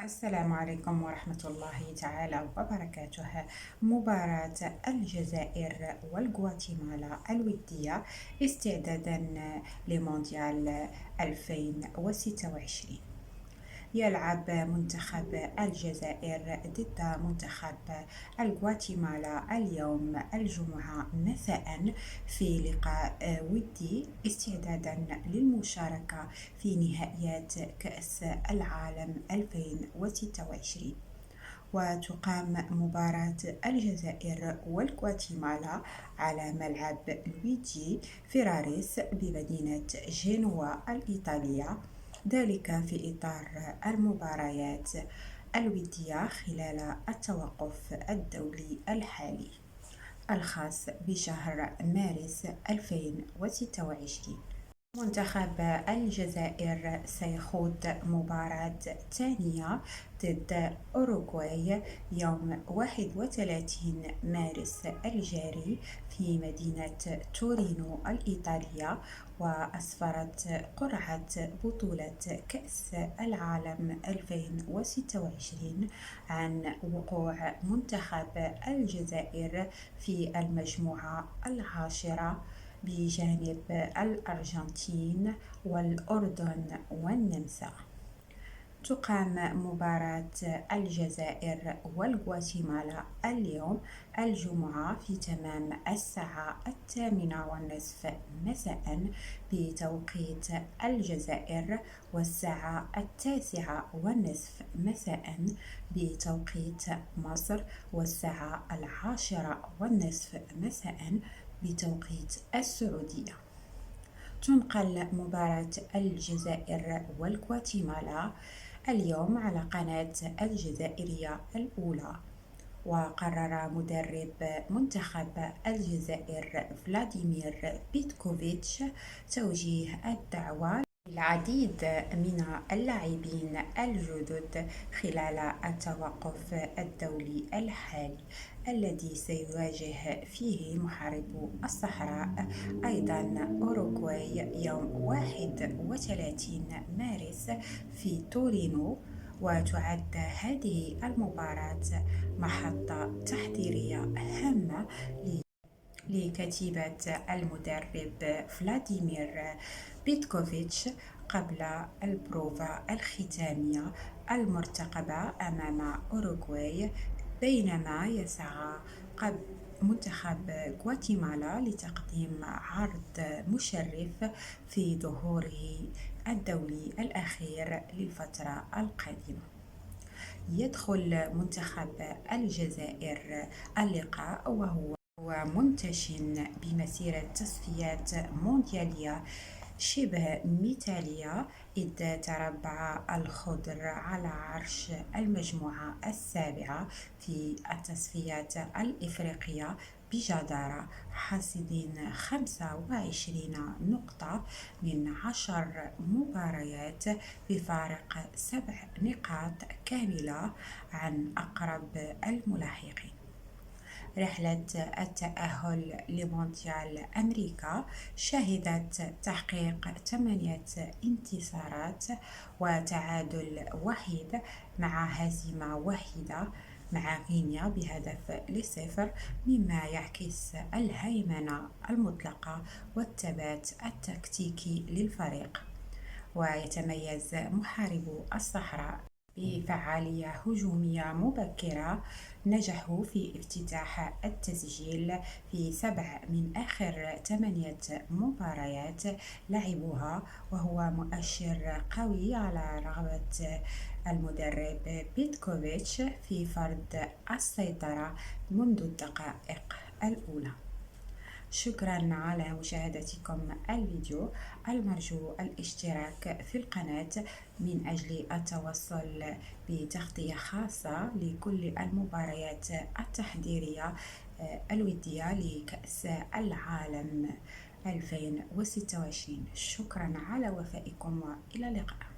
السلام عليكم ورحمة الله تعالى وبركاته. مباراة الجزائر والغواتيمالا الودية استعدادا لمونديال 2026. يلعب منتخب الجزائر ضد منتخب الغواتيمالا اليوم الجمعة مساء في لقاء ودي استعدادا للمشاركة في نهائيات كأس العالم 2026. وتقام مباراة الجزائر والغواتيمالا على ملعب لويجي فيراريس بمدينة جنوة الإيطالية، ذلك في إطار المباريات الودية خلال التوقف الدولي الحالي الخاص بشهر مارس 2026. منتخب الجزائر سيخوض مباراة ثانية ضد أوروغواي يوم 31 مارس الجاري في مدينة تورينو الإيطالية، وأسفرت قرعة بطولة كأس العالم 2026 عن وقوع منتخب الجزائر في المجموعة العاشرة بجانب الأرجنتين والأردن والنمسا. تقام مباراة الجزائر والغواتيمالا اليوم الجمعة في تمام الساعة 8:30 مساء بتوقيت الجزائر، والساعة 9:30 مساء بتوقيت مصر، والساعة 10:30 مساء بتوقيت السعودية. تنقل مباراة الجزائر والغواتيمالا اليوم على قناة الجزائرية الأولى. وقرر مدرب منتخب الجزائر فلاديمير بيتكوفيتش توجيه الدعوة للعديد من اللاعبين الجدد خلال التوقف الدولي الحالي الذي سيواجه فيه محاربو الصحراء أيضا أوروغواي يوم 31 مارس في تورينو. وتعد هذه المباراة محطة تحضيرية هامة لكتيبة المدرب فلاديمير بيتكوفيتش قبل البروفا الختامية المرتقبة أمام أوروغواي، بينما يسعى منتخب غواتيمالا لتقديم عرض مشرف في ظهوره الدولي الأخير للفترة القادمة. يدخل منتخب الجزائر اللقاء وهو منتشن بمسيرة تصفيات مونديالية شبه مثالية، إذ تربع الخضر على عرش المجموعة السابعة في التصفيات الإفريقية بجدارة، حاصدين 25 نقطة من 10 مباريات بفارق 7 نقاط كاملة عن أقرب الملاحقين. رحلة التأهل لمونديال أمريكا شهدت تحقيق 8 انتصارات وتعادل وحيد مع هزيمة واحدة مع غينيا ب0-0، مما يعكس الهيمنة المطلقة والثبات التكتيكي للفريق. ويتميز محاربو الصحراء بفعالية هجومية مبكرة، نجحوا في افتتاح التسجيل في 7 من آخر 8 مباريات لعبوها، وهو مؤشر قوي على رغبة المدرب بيتكوفيتش في فرض السيطرة منذ الدقائق الأولى. شكرا على مشاهدتكم الفيديو. المرجو الاشتراك في القناة من أجل التوصل بتغطية خاصة لكل المباريات التحضيرية الودية لكأس العالم 2026. شكرا على وفائكم وإلى اللقاء.